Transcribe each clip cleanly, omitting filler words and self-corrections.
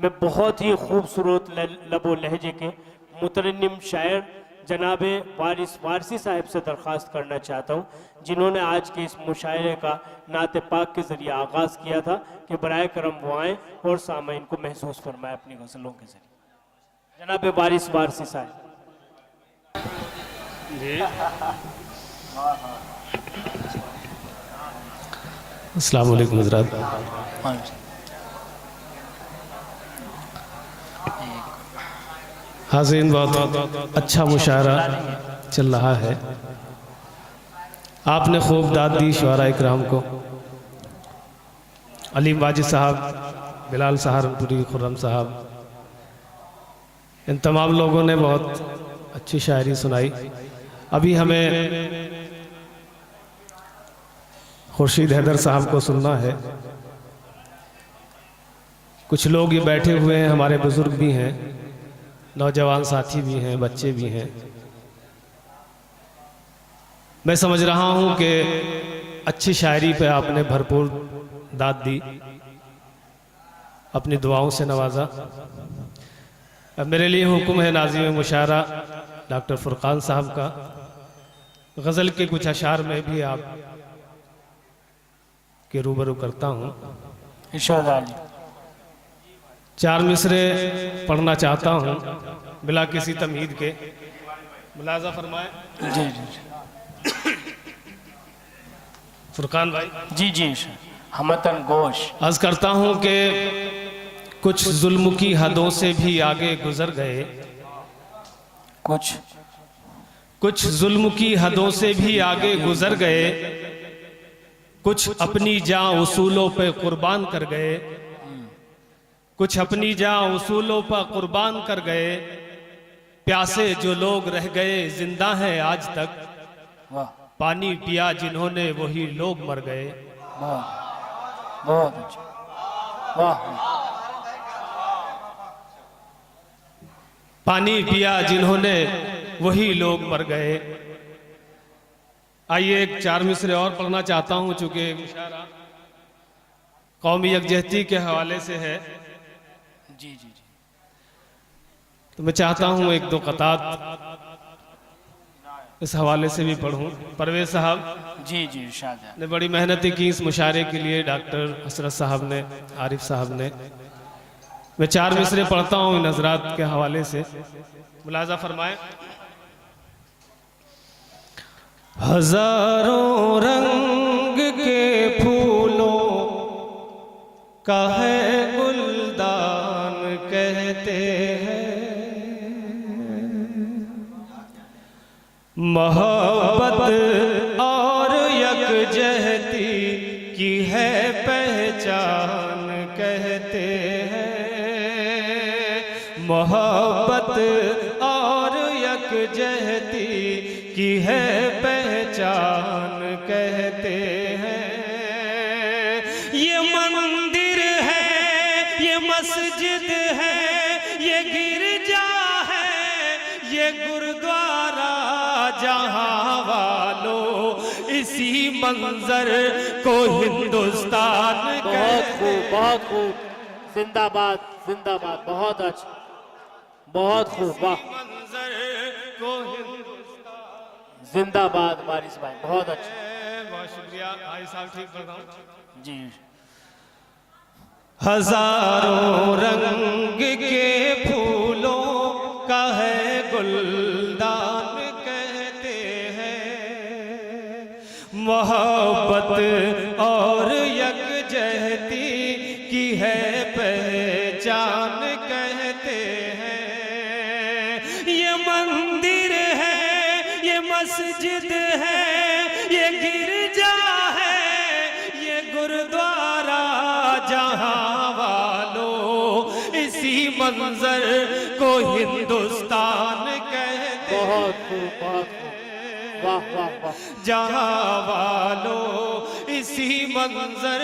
मैं बहुत ही खूबसूरत लबो लहजे के मुतरन्निम शायर जनाब वारिस वारसी साहब से दरख्वास्त करना चाहता हूँ, जिन्होंने आज के इस मुशायरे का नात पाक के ज़रिए आगाज़ किया था, कि बराए करम वो आएँ और सामईन को महसूस फरमाए अपनी गज़लों के ज़रिए। जनाब वारिस वारसी साहब जी। अस्सलाम वालेकुम हज़रात। हाज़रीन, बहुत अच्छा मुशायरा चल रहा है। आपने खूब दाद दी शुआरा इकराम को। अलीम वाजिद साहब, बिलाल सहारनपुरी, खुर्रम साहब, इन तमाम लोगों ने बहुत अच्छी शायरी सुनाई। अभी हमें खुर्शीद हैदर साहब को सुनना है। कुछ लोग ये बैठे हुए हैं, हमारे बुजुर्ग भी हैं, नौजवान साथी भी हैं, बच्चे भी हैं। मैं समझ रहा हूँ कि अच्छी शायरी पे आपने भरपूर दाद दी, अपनी दुआओं से नवाजा। अब मेरे लिए हुक्म है नाज़िम मुशायरा डॉक्टर फुरकान साहब का, गज़ल के कुछ अशार में भी आप के रूबरू करता हूँ इंशाअल्लाह। 4 मिसरे पढ़ना चाहता हूँ बिला किसी तमहीद के, मुलाजा फरमाए। जी जी फुरकान भाई। जी जी हमतन गोश। अर्ज करता हूँ कि कुछ जुल्म की हदों से भी आगे गुजर गए, कुछ जुल्म की हदों से भी आगे गुजर गए, कुछ अपनी जान उसूलों पे कुर्बान कर गए, कुछ अपनी जान उसूलों पर कुर्बान कर गए। प्यासे जो लोग रह गए जिंदा हैं आज तक, पानी पिया जिन्होंने वही लोग मर गए। बहुत अच्छा, वाह। पानी पिया जिन्होंने वही लोग मर गए। आइए एक 4 मिसरे और पढ़ना चाहता हूं, चूंकि इशारा कौमी यकजहती के हवाले से है। जी जी जी तो मैं चाहता हूं 1-2 क़तात इस हवाले से भी पढ़ूं। परवेज साहब जी जी इरशाद ने बड़ी मेहनत की इस मुशायरे के लिए, डॉक्टर हसरत साहब ने, आरिफ साहब ने। मैं 4 मिसरे पढ़ता हूं इन हजरात के हवाले से, मुलाजा फरमाए। हजारों रंग के फूलों का है गुलदान कहते हैं, मोहब्बत और यकजहती की है पहचान कहते हैं, मोहब्बत और यकजहती की है पहचान कहते हैं। ये मंदिर है, ये मस्जिद है, ये गिरजा है, ये गुरुद्वारा, जहां वालों इसी मंजर को हिंदुस्तान। बहुत खूब, बहुत खूब, जिंदाबाद जिंदाबाद, बहुत अच्छा, बहुत खूब, वाह। मंजर को जिंदाबाद वारिस भाई, बहुत अच्छा, बहुत शुक्रिया भाई साहब। ठीक बताऊं जी। हजारों रंग के फूलों का है गुलदान कहते हैं, मोहब्बत और यकजहती की है पहचान कहते हैं। ये मंदिर है, ये मस्जिद है, ये गिरजा है, ये गुरुद्वारा, जहां वालों इसी मंजर को हिंदुस्तान कहते हैं। बहुत खूब, बहुत खूब, वाह वाह वाह। जहां वालों इसी मंजर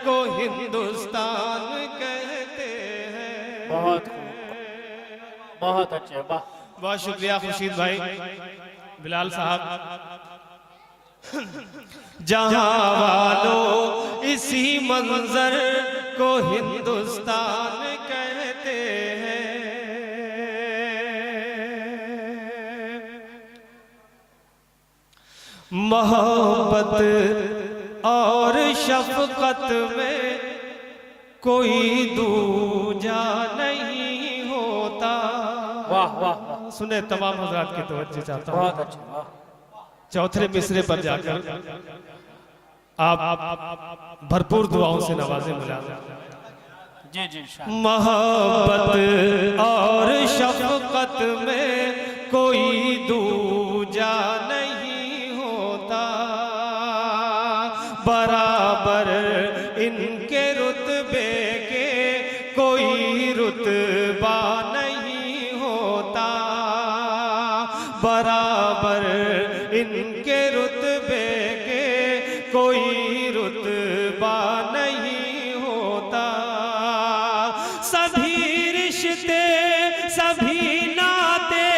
को हिंदुस्तान कहते हैं। बहुत खूब, बहुत अच्छे, वाह। बहुत शुक्रिया खुर्शीद भाई, बिलाल साहब। जहां वालों इसी मंजर को हिंदुस्तान कहते हैं। मोहब्बत और शफकत में कोई दूजा नहीं होता। वाह वाह वाह, सुने तमाम हजरात की तवज्जो चाहता हूँ। बहुत अच्छा, वाह। चौथे मिसरे पर जाकर आप भरपूर दुआओं से नवाजे मुलाज़िम। जी जी शाह। मोहब्बत और शफकत में कोई दूजा नहीं होता, बराबर इनके रुतबे के कोई रुतबा नहीं होता, बराबर इनके रुतबे के कोई रुतबा नहीं होता। सभी रिश्ते सभी नाते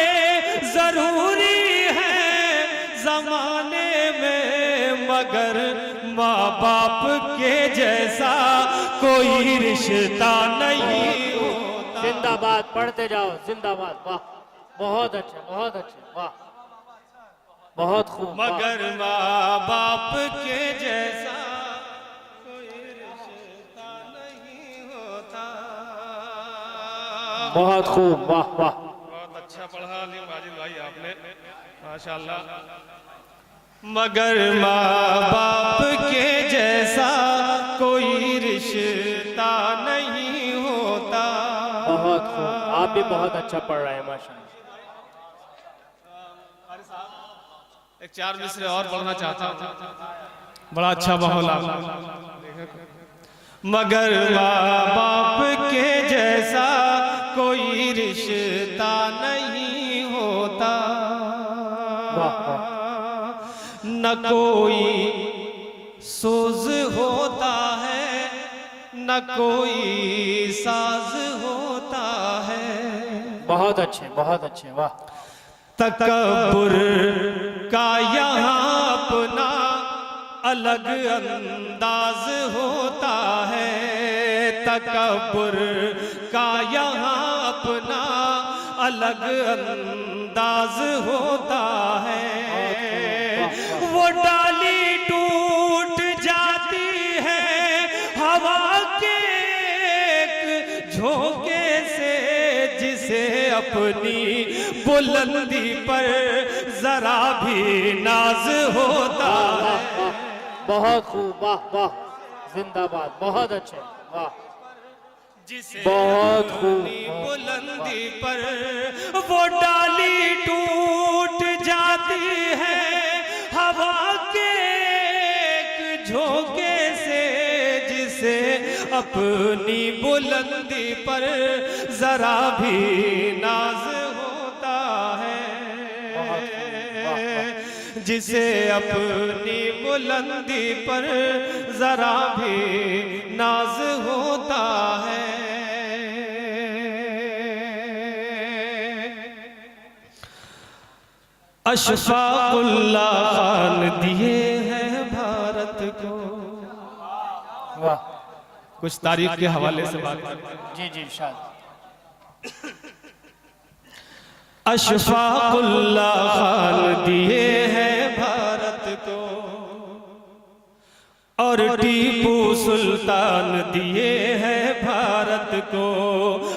जरूरी हैं जमाने में, मगर माँ बाप के जैसा कोई रिश्ता नहीं होता। जिंदाबाद, पढ़ते जाओ, जिंदाबाद। वाह, बहुत अच्छे, बहुत अच्छे, वाह, बहुत खूब। मगर माँ बाप के जैसा कोई रिश्ता नहीं होता। बहुत खूब, वाह वाह। बहुत अच्छा पढ़ा अली माजिद भाई आपने, माशाल्लाह। मगर माँ बाप के जैसा कोई रिश्ता नहीं होता। बहुत खूब, आप भी बहुत अच्छा पढ़ रहे हैं माशाल्लाह। एक चार मिसरे और पढ़ना चाहता हूँ, बड़ा अच्छा माहौल आप। मगर माँ बाप के जैसा कोई रिश्ता नहीं होता, न कोई सोज होता है न कोई साज होता है। बहुत अच्छे, बहुत अच्छे, वाह। तकब्बुर का यहाँ अपना अलग अंदाज होता है, तकब्बुर का यहाँ अपना अलग अंदाज होता है। वो डाली टूट जाती है हवा के एक झोंके से, जिसे अपनी बुलंदी पर जरा भी नाज होता है। बहुत खूब, वाह वाह, जिंदाबाद, बहुत अच्छे, वाह। जिसे बहुत खूब। अपनी बुलंदी पर वो डाली टूट जाती है हवा के एक झोंके से, जिसे अपनी बुलंदी पर जरा भी नाज होता है, जिसे अपनी बुलंदी पर जरा भी नाज होता है। अशफाकुल्लाह खान दिए हैं भारत को। वाह, कुछ तारीख के हवाले से बात। जी जी शाह। अशफाकुल्लाह खान दिए हैं भारत को, और टीपू सुल्तान दिए हैं भारत को,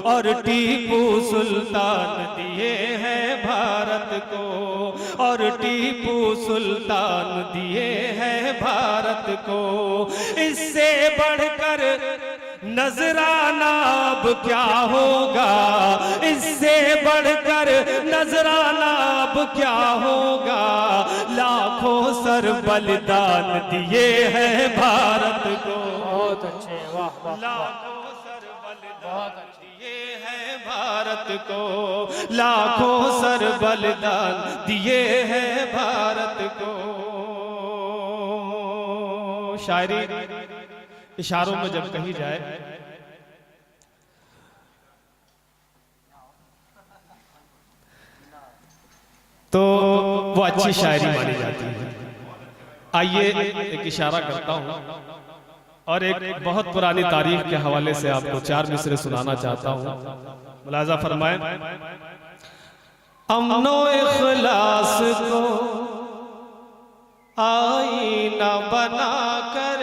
और टीपू सुल्तान दिए हैं भारत को, और टीपू सुल्तान दिए हैं भारत को। इससे बढ़कर नजराना अब क्या होगा, इससे बढ़कर नजराना अब क्या होगा। लाखों सर बलिदान दिए हैं भारत को। बहुत अच्छे, वाह वाह। लाखों सर बलिदान दिए हैं भारत को, लाखों सर बलिदान दिए हैं भारत को। शायरी इशारों में जब कही जाए तो वो अच्छी शायरी मानी जाती है। आइए एक इशारा करता हूं और एक बहुत पुरानी तारीख के हवाले से आपको 4 मिसरे सुनाना चाहता हूं। मुलाजा फरमाएं। अमनो इखलास को आईना बना कर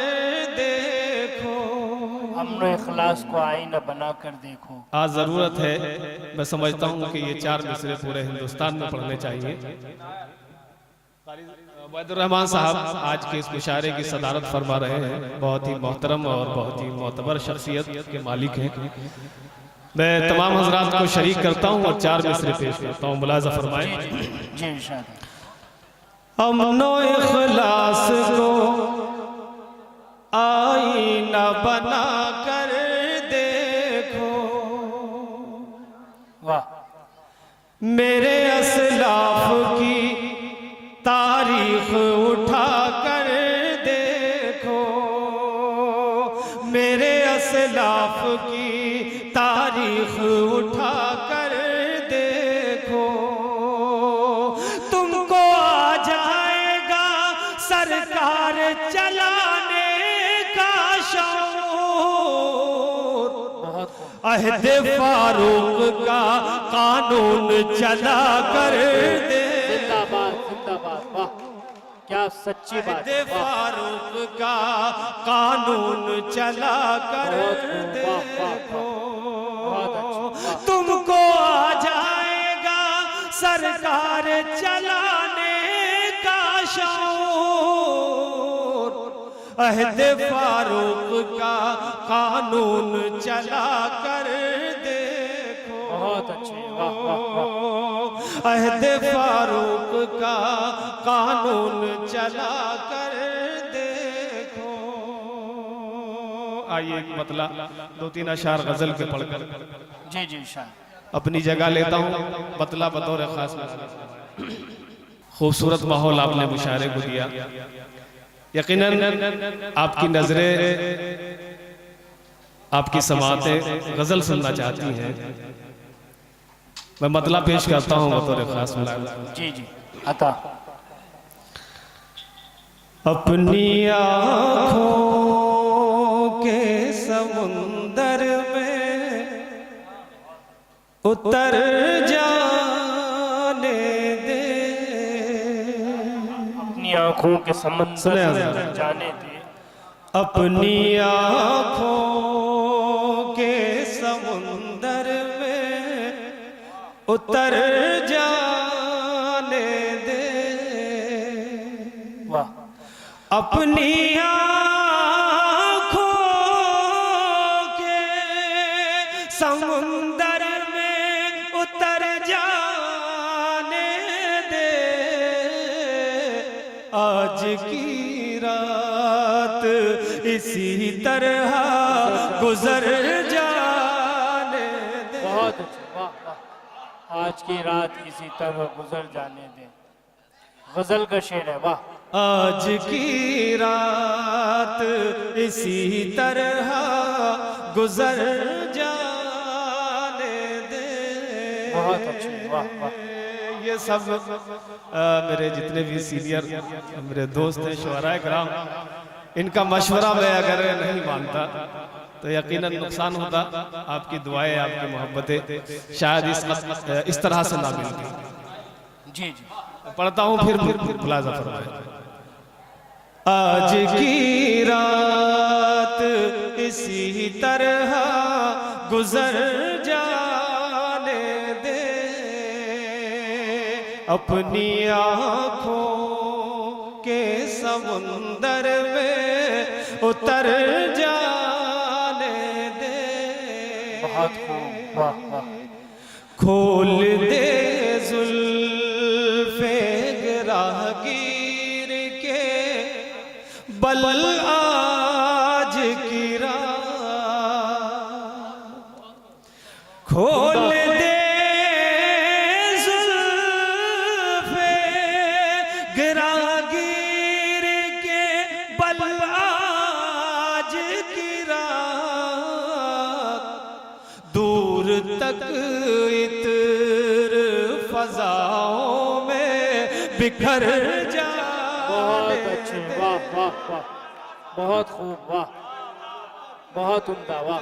देखो, अमन इखलास को आईना बना कर देखो। आज जरूरत है, मैं समझता हूं कि ये 4 मिसरे पूरे हिंदुस्तान में पढ़ने चाहिए। रहमान साहब आज के इस मुशायरे की सदारत फरमा रहे हैं, बहुत ही मोहतरम और बहुत ही मोतबर शख्सियत के मालिक हैं। मैं तमाम हजरात को शरीक करता हूं और 4 मिसरे पेश करता हूं। मुलाजा फरमाएं। अमनो इखलास को आईना बना कर देखो, वाह। मेरे असलाफ की तारीख उठा कर देखो, मेरे असलाफ की तारीख उठा कर देखो, तुमको आ जाएगा सरकार चलाने का शऊर। अहदे फारूक का कानून चला कर दे। वाह, क्या सच्ची बात है। फारूक का कानून चला कर देखो, तुमको आ जाएगा सरकार चलाने का शऊर। अहदे फारूक का कानून चला कर देखो। बहुत अच्छे, वाह वाह वाह। अहदे फारूक का कानून चला कर देखो। आइए एक मतला 2-3 अशार गजल के पढ़कर जी अपनी जगह लेता हूँ। मतला बतौर खास खूबसूरत माहौल आपने मुशायरे को दिया। यकीनन आपकी नजरें, आपकी समातें गजल सुनना चाहती हैं। मैं मतला पेश करता हूँ बतौर खास। जी अता। अपनी आँखों के समुंदर में उतर जाने दे, अपनी आँखों के समंदर में जाने दे, अपनी आँखों के समुंदर में उतर जाने दे। वाह। अपनी आँखों के समुंदर में उतर जाने दे, आज की रात इसी तरह गुजर जाने दे। बहुत अच्छा, वाह वाह। आज की रात इसी तरह गुजर जाने दे, गजल का शेर है। वाह। आज की रात इसी तरह गुजर जाने दे। बहुत अच्छे, वाह वाह। ये सब मेरे जितने भी सीनियर मेरे दोस्त हैं, शुअराए किराम, इनका मशवरा मैं अगर नहीं मानता तो यकीनन नुकसान होता। आपकी दुआएं, आपकी मोहब्बतें शायद इस तरह से ना मिलती। जी पढ़ता हूँ फिर मुलाजा फरमाएं। आज की रात इसी तरह गुजर जाने दे, अपनी आँखों के समुंदर में उतर जाने दे। बहुत खूब, वाह वाह। खोल दे जुल्फे राहगीर के बल आज की रात, खोल दे जुल्फे राहगीर के बल आज की रात, दूर तक इत्र फजाओं में बिखर जा। बहुत अच्छे, बहुत खूब, वाह, बहुत उम्दा, वाह।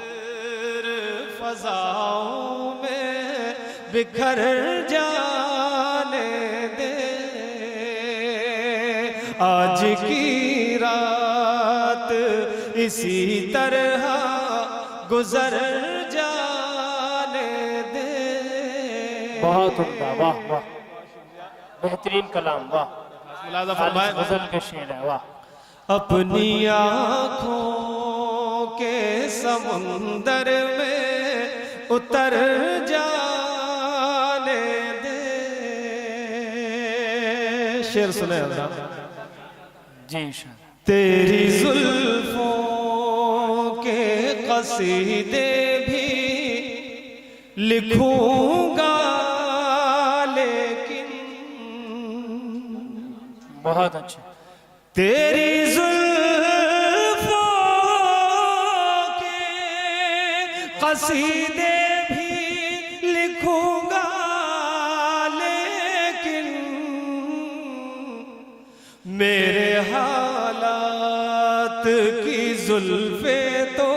फजाओं में बिखर जाने दे, आज की रात इसी तरह गुजर जाने दे। बहुत उम्दा, वाह वाह, बेहतरीन कलाम, वाह। मुलाज़ा खालिद फरमाए, गजल के शेर है, वाह। अपनी आँखों के समुंदर में उतर जाने दे। शेर सुने अल्लाह। जी शाह। तेरी जुल्फों के कसीदे भी लिखूंगा लेकिन बहुत अच्छे। तेरी जुल्फों के कसीदे भी लिखूंगा लेकिन मेरे हालात की जुल्फे तो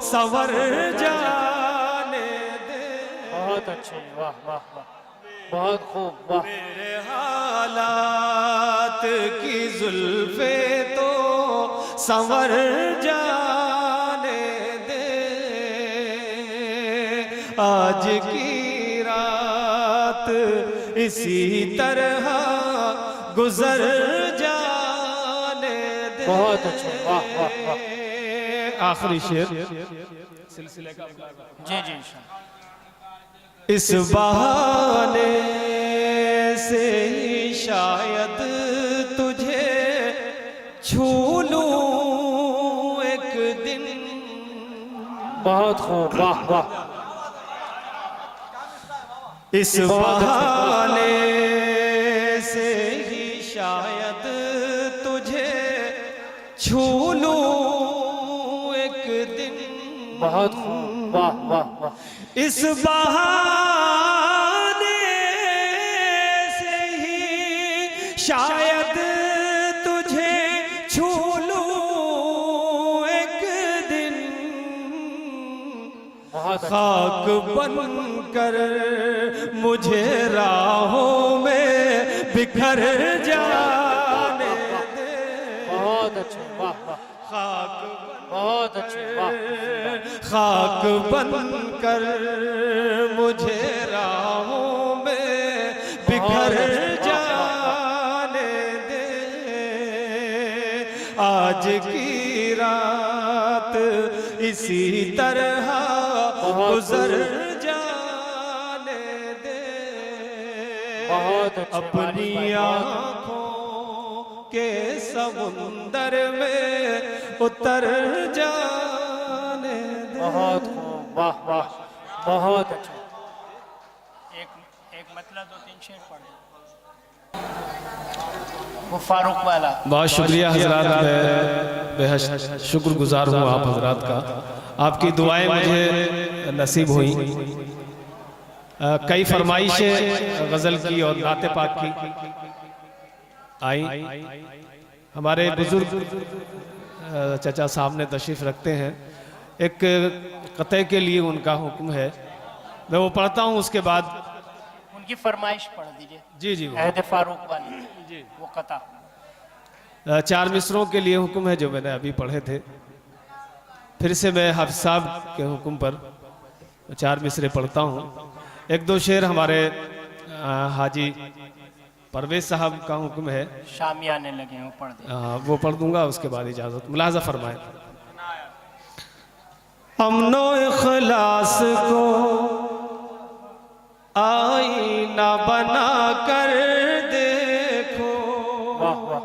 संवर जाने दे। बहुत अच्छे, वाह वाह वाह, बहुत खूब, वाह। मेरे हालात की जुल्फे तो संवर जाने दे, आज की रात इसी तरह गुजर जाने दे। बहुत अच्छे, वाह वाह वाह। आखिरी शेर सिलसिले का। जी जी शाह। इस बहाने से ही शायद तुझे छू लूं एक दिन। बहुत खूब, वाह वाह। इस बहाने से ही शायद तुझे छू लूं एक दिन। बहुत खूब, वाह वाह वाह। इस बहाने से ही शायद तुझे छू लूं एक दिन। बहुत खाक बनकर मुझे राहों में बिखर जाने दे। बहुत अच्छे, वाह वाह। खाक बहुत अच्छे, वाह। खाक बनकर मुझे राहों में बिखर जाने दे, आज की रात इसी तरह गुजर जाने दे। बहुत अच्छे, अपनी आँखों के समुंदर में उतर जाने दे। बहुत खूब, वाह वाह, बहुत अच्छा। एक मतलब दो तीन शेर पढ़ वो फारूक वाला। बहुत शुक्रिया हजरात, मैं बेहद शुक्रगुजार हूँ आप हजरात का। आपकी दुआएं मुझे नसीब हुई। कई फरमाइशें गज़ल की और नाते पाक की आई। हमारे बुजुर्ग चचा साहब ने तशरीफ़ रखते हैं। एक कते के लिए उनका हुक्म है, मैं वो पढ़ता हूँ, उसके बाद उनकी फरमाइश पढ़ दीजिए। जी जी अहद फारूक वाली जी, वो कथा। 4 मिसरों के लिए हुक्म है जो मैंने अभी पढ़े थे। फिर से मैं हाफिज साहब के हुक्म पर 4 मिसरे पढ़ता हूँ। 1-2 शेर हमारे हाजी परवेज साहब का हुक्म है, शामी आने लगे हैं, वो पढ़ दे। वो पढ़ दूंगा, उसके बाद इजाज़त। मुलाज़ा फरमाए। अमनो इखलास को आईना बना कर देखो, वाह वाह।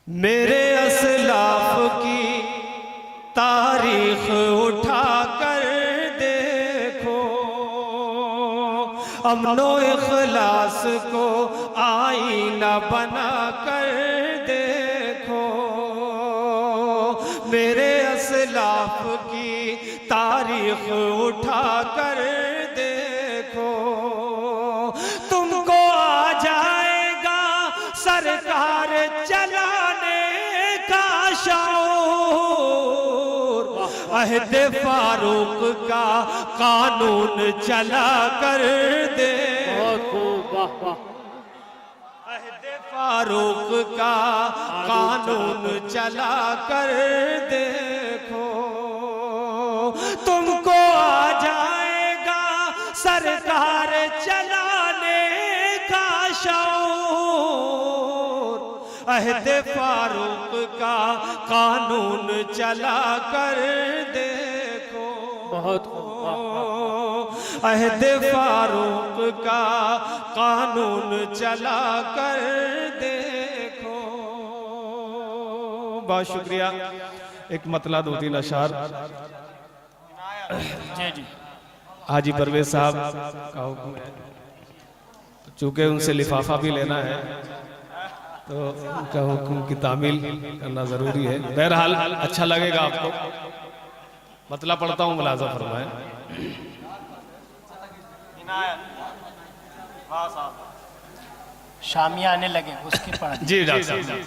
मेरे असलाफ की तारीख उठा कर देखो। अमनो इखलास को आईना बना कर देखो, मेरे असलाफ की तारीख उठा कर देखो। तुमको आ जाएगा सरकार चला अहद फारूक का कानून चला कर दे। बहुत खूब, वाह वाह। अहद फारूक का कानून चला कर देखो, तुमको आ जाएगा सरकार चलाने का शऊर। अहद फारूक का कानून चला कर देखो। बहुत खूब, वाह वाह। अहद फारूक का कानून चला कर देखो। बहुत शुक्रिया। एक मतला 2-3 अशार जी जी। हाजी परवेज साहब का हुक्म है, चूंकि उनसे लिफाफा भी लेना है तो उनका हुक्म की तामील करना जरूरी है। बहरहाल अच्छा लगेगा आपको। मतला पढ़ता हूँ, मुलाजा फरमाए। शामिया आने लगे उसकी पढ़। जी डॉक्टर साहब।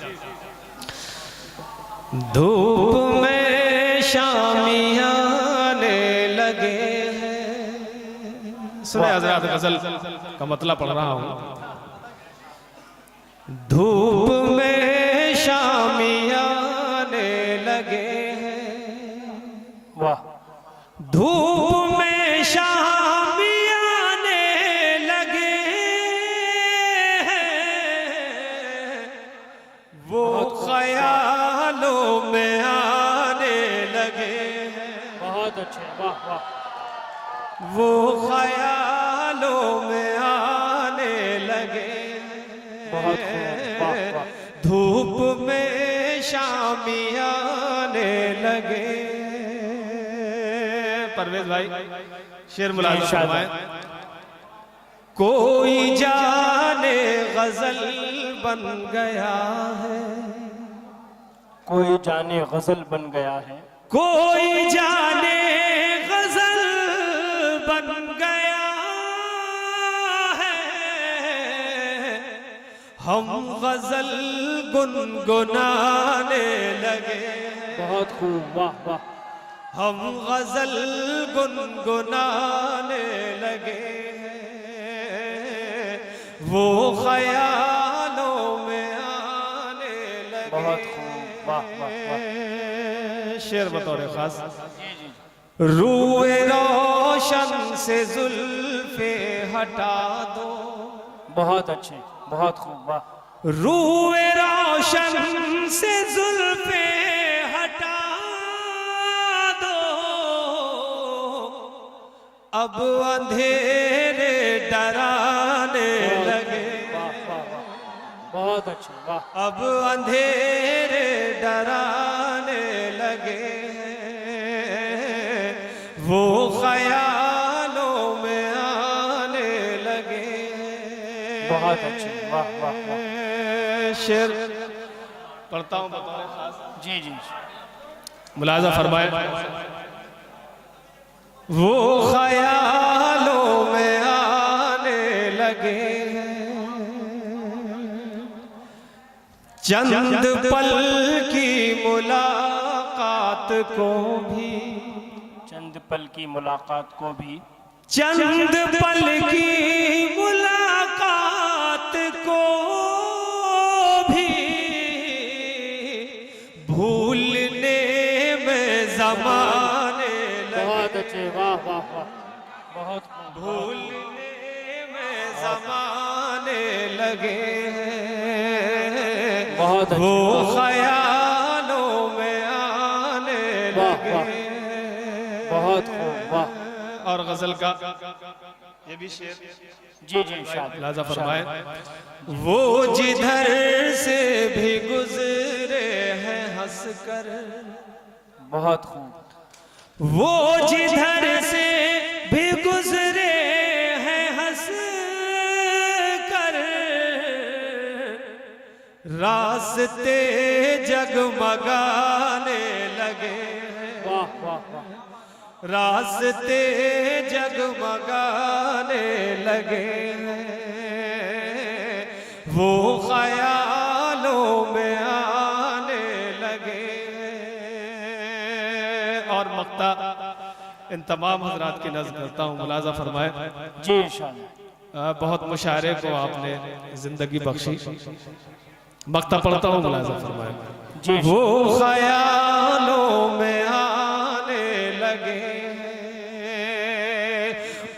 धूप में शामिया आने लगे हैं। सुने हजरात, गजल का मतलब पढ़ रहा हूँ। धूप में शामिया आने लगे हैं। वाह। धूप में शामिया आने लगे हैं। वो ख्यालों में आने लगे हैं। बहुत अच्छे, वाह वाह। वो ख्यालों में आने लगे हैं। बहुत खूब, वाह वाह। धूप में शामिया आने लगे। परवेज भाई शेर मुलाज़ा फरमाएं। कोई जाने गजल बन गया है। कोई जाने गजल बन गया है। कोई जाने गजल बन गया है। हम गजल गुनगुनाने लगे हैं। बहुत खूब, वाह वाह। हम गजल गुनगुनाने लगे हैं। वो ख्यालों में आने लगे। बहुत खूब, वाह वाह वाह। शेर बतौर खास। रूए रोशन से जुल्फे हटा दो। बहुत अच्छे, बहुत खूब, वाह। रूए रोशन से जुल्फे हटा दो। अब अंधेरे डराने लगे। वाह वाह वाह। बहुत अच्छे, वाह। अब अंधेरे डराने लगे हैं। वो ख्यालों में आने लगे हैं। बहुत अच्छे, वाह वाह वाह। शेर पढ़ता हूँ, बतौर खास। जी जी। मुलाजा फरमाए। वो ख्यालों में आने लगे हैं। चंद पल की मुलाकात को भी। चंद पल की मुलाकात को भी। चंद पल की मुलाकात को भी भूलने में ज़माने लगे। बहुत अच्छे, वाह वाह वाह। बहुत खूब। भूलने में ज़माने लगे हैं। बहुत अच्छे, वो वाह। ख्यालों में आने वाह, लगे वाह। हैं। बहुत खूब, वाह। और गजल का ये भी शेर। जी जी, शाबाश। लाजा फरमाए। वो जिधर से भी गुजरे हैं हंसकर। बहुत खूब। वो जिधर से भी गुजरे हैं हंस कर। रास्ते जगमगाने लगे हैं। वाह वाह वाह। रास्ते जगमगाने लगे हैं। वो ख्यालों में आने लगे हैं। और और मक्ता इन तमाम हजरात की नज़र करता हूँ, मुलाजा फरमाए। जी इंशाअल्लाह। बहुत मुशायरे को आपने जिंदगी बख्शी। मक्ता पढ़ता हूँ, मुलाजा फरमाए। जी वो ख्यालों में आने लगे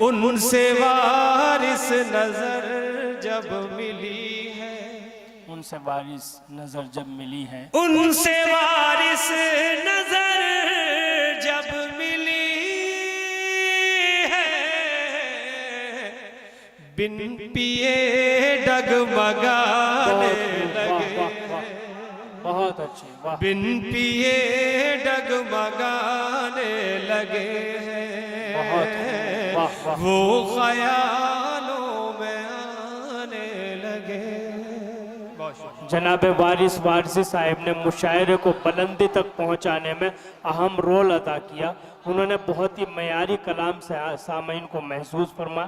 उनसे वारिस नजर जब मिली है, उनसे वारिस नजर जब मिली है, उनसे वारिस नजर जब मिली है, बिन पिए डगमगाने लगे, बहुत अच्छे, वाह। बिन पिए डगमगाने लगे बहुत वाह, वाह। वो ख्यालों में आने लगे। जनाब वारिस वारसी साहिब ने मुशायरे को बुलंदी तक पहुंचाने में अहम रोल अदा किया। उन्होंने बहुत ही मयारी कलाम से सामीन को महसूस फरमा।